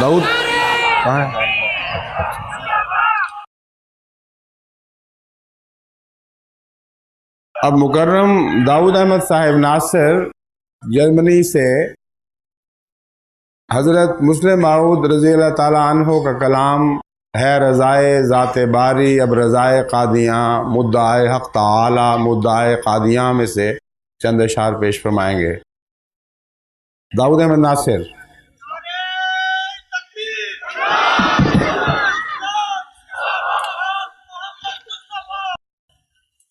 داؤد کہاں ہے؟ اب مکرم داؤد احمد صاحب ناصر جرمنی سے حضرت مسلم معود رضی اللہ تعالیٰ عنہ کا کلام ہے رضائے ذات باری، اب رضائے قادیاں مدعائے حق تعالی مدعائے قادیاں میں سے چند اشعار پیش فرمائیں گے۔ داؤد احمد ناصر۔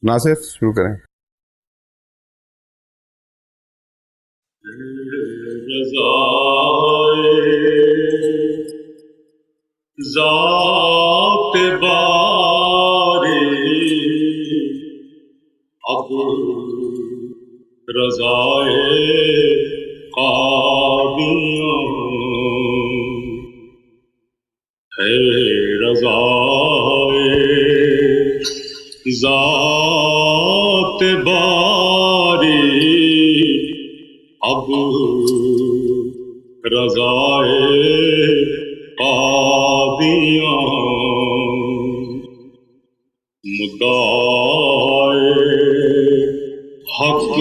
ناصر شروع کریں۔ ذات باری اب رضائے قادیاں ہے رضائے ذات باری اب رضائے قادیاں مدعائے حق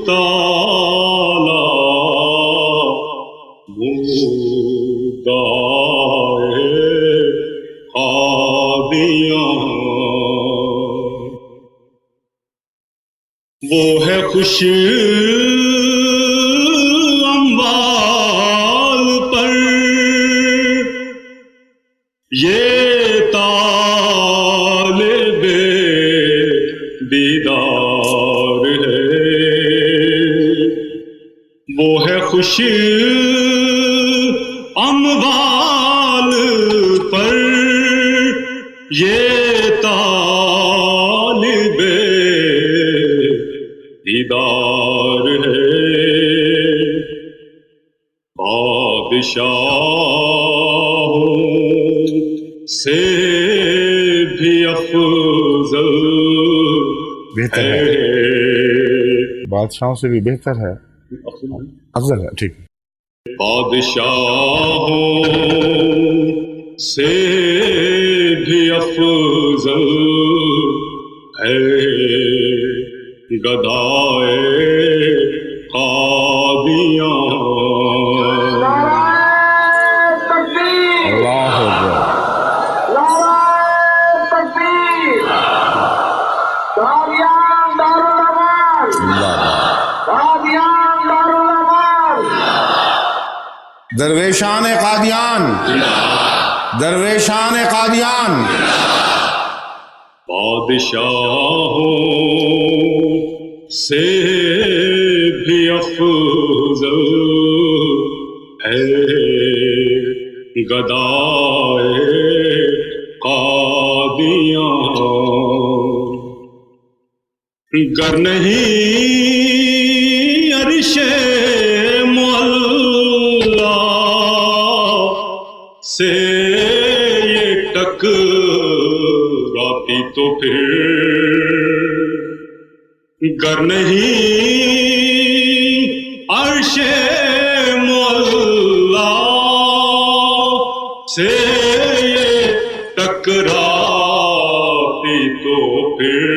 تعالی مدعائے قادیاں وہ ہے خوش اموال پر یہ طالب دیدار ہے، وہ ہے خوش اموال پر یہ طالب دیدار ہے، بادشاہوں سے بھی افضل بہتر ہے، بادشاہوں سے بھی بہتر ہے، افضل ہے، ٹھیک۔ بادشاہوں سے بھی افضل ہے گدائے قادیاں۔ اللہ اکبر۔ درویشان قادیان، درویشان قادیان۔ بادشاہوں سے بھی افضل ہے گدائے قادیاں، گر نہیں عرش معلا سے یہ ٹکراتی تو پھر گر نہیں عرش معلا سے یہ ٹکراتی تو پھر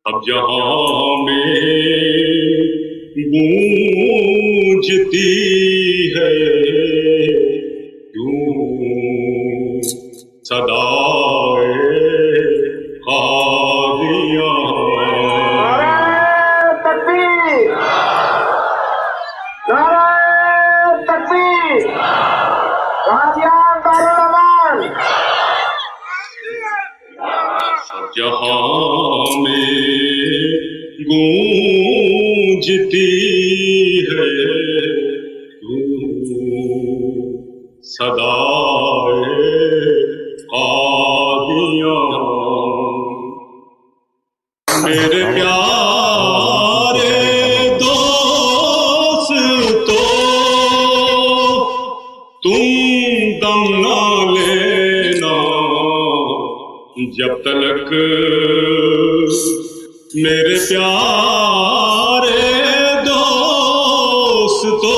اب جہاں میں گونجتی ہے کیوں صدائے قادیاں۔ جہاں میں گونجتی ہے صدائے قادیاں، میرے پیارے دوستو تم دم نہ لینا جب تلک میرے پیارے دوستو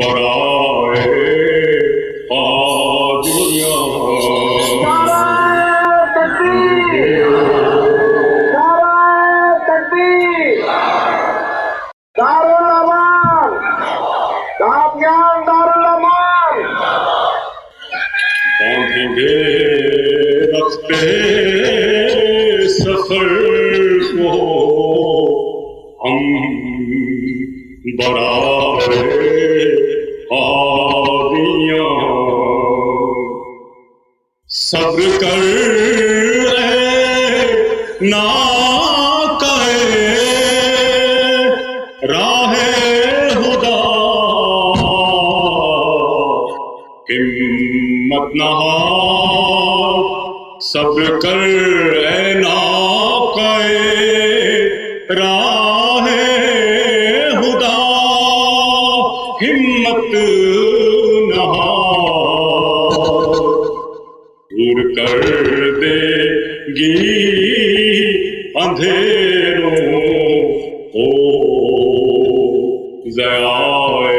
برائے قادیاں باندھیں گے رختے سفر کو ہم برائے قادیاں صبر کر اے ناکے راہ خدا ہمت نہ ہار صبر کر اے ناکے راہ خدا ہمت نہ ہار دور کر دے گی اندھیروں کو ضیائے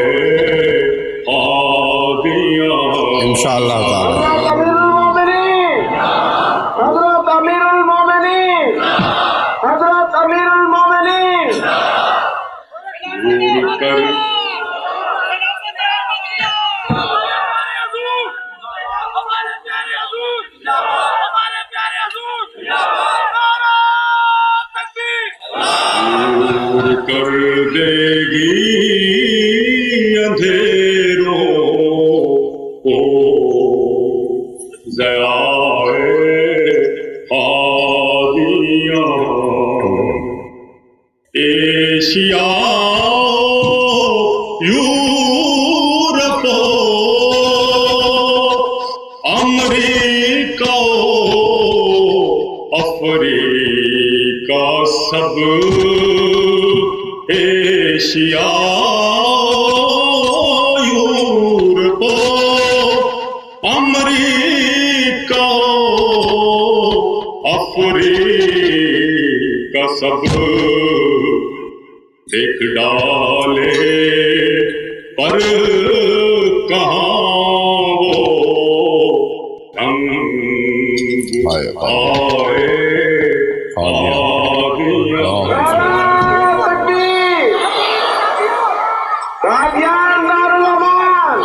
قادیاں انشاءاللہ تعالی حضرت امیر المومنین حضرت امیر المومنین دور کر دور کر دے گی اندھیروں کو ضیائے قادیاں ایشیا یورپ امریکہ افریقہ سب ایشیا یورپ امریکہ افریقہ سب دیکھ ڈالے پر کہاں وہ رنگ آئے قادیان دارالامان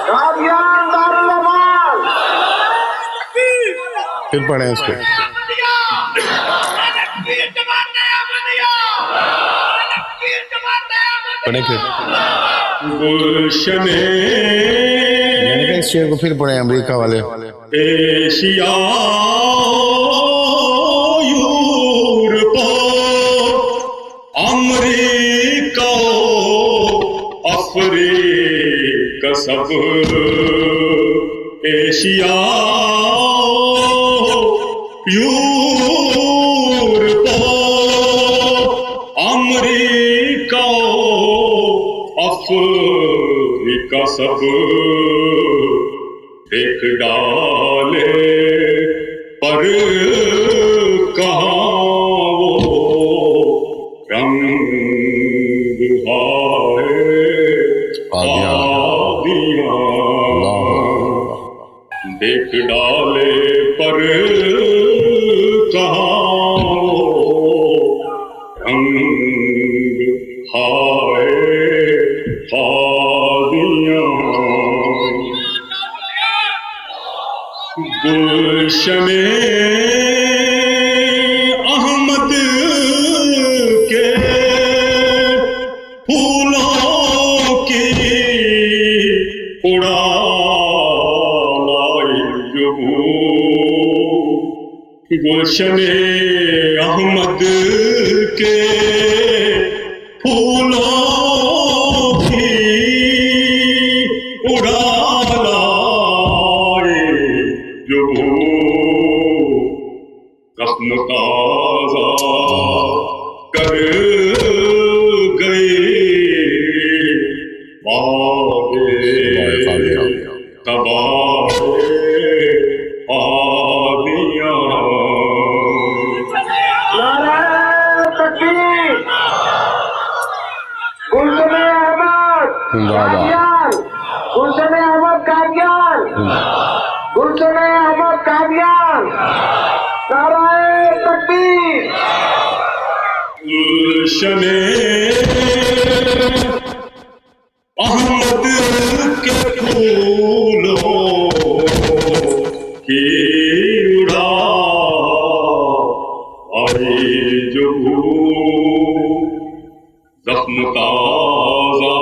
قادیان دارالامان پھر پڑھیں اس کو پڑھیں پھر گلشن میں نے کہا اس شعر کو پھر پڑھیں امریکہ والے ایشیا یورپ امریکہ افریقہ سب ایشیا یورپ امریکہ افریقہ سب دیکھ ڈالے پر کہاں وہ رنگ قادیاں دیکھ ڈالے پر کہاں وہ رنگ قادیاں گلشن احمد کے پھولوں کی اڑائی جو گلشن احمد کے پھولوں کی اڑائی جو رسم تازہ کر گئی باغ تباہ قادیاں نعرہ تکبیر قادیان گلشن احمد قادیان گلشن احمد قادیان نعرہ تکبیر گلشن احمد کے پھولوں کی اڑا آئی جو زخم تازہ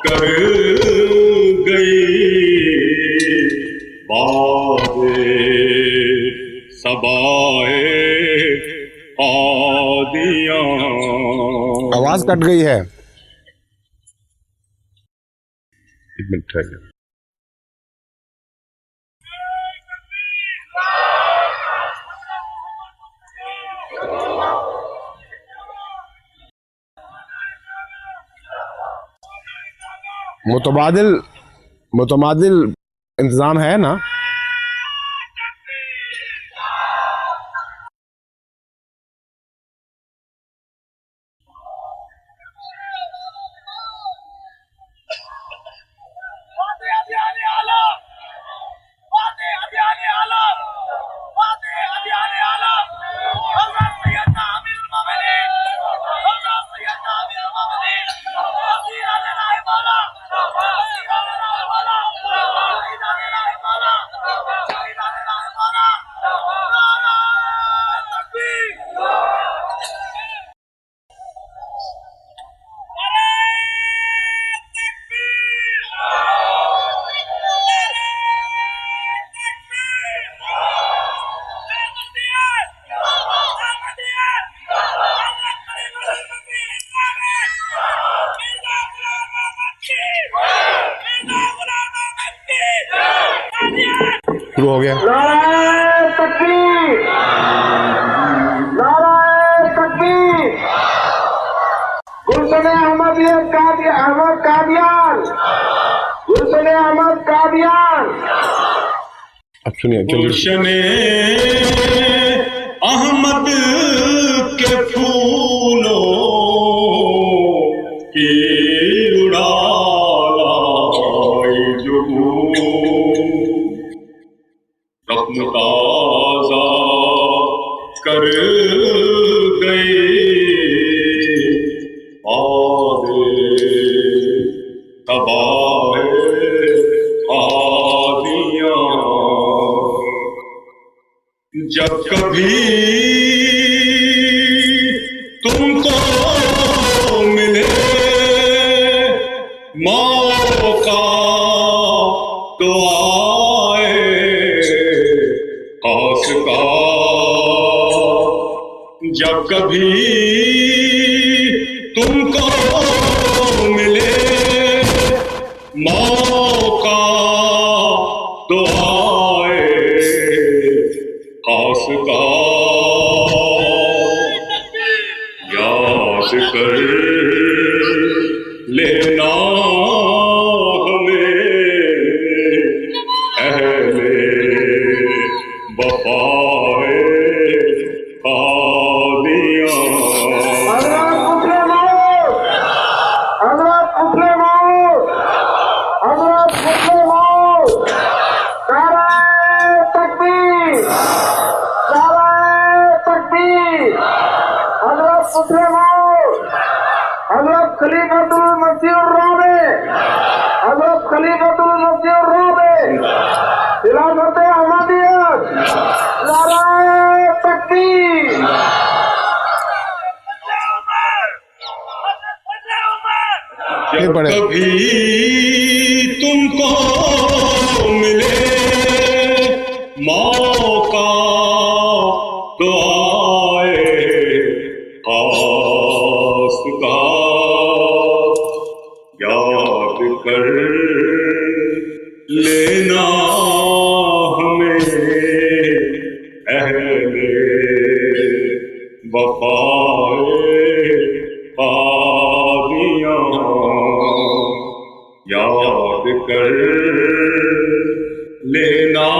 کر گئی باد صبائے قادیاں. آواز کٹ گئی ہے. ایک منٹ ٹھہر. متبادل انتظام ہے نا؟ شروع ہو گیا. نعرہ تکبیر نعرہ تکبیر. گلشن احمد قادیان گلشن احمد قادیان. اب سنیے. گلشن احمد کے پھولوں کی اڑا لائی جو زخم تازہ کر گئی باد صبائے قادیاں. جب کبھی تم کو ملے موقع تو آئے خاص کا. جب کبھی تم کو ملے موقع تو آئے خاص کا. یاد کر لینا ہمیں اہل وفائے قادیاں. حضرت مسلم موت حضرت مسلم موت. نعرہ تکبیر نعرہ تکبیر. حضرت مسلم موت حضرت خلیفۃ المسیح الرابع حضرت خلیفۃ المسیح الرابع خلافت احمدیت. نعرہ تکبیر. جب کبھی تم کو ملے موقع تو آئے خاص کا. یاد کر لینا ہمیں اہل وفائے قادیاں. یاد کر لینا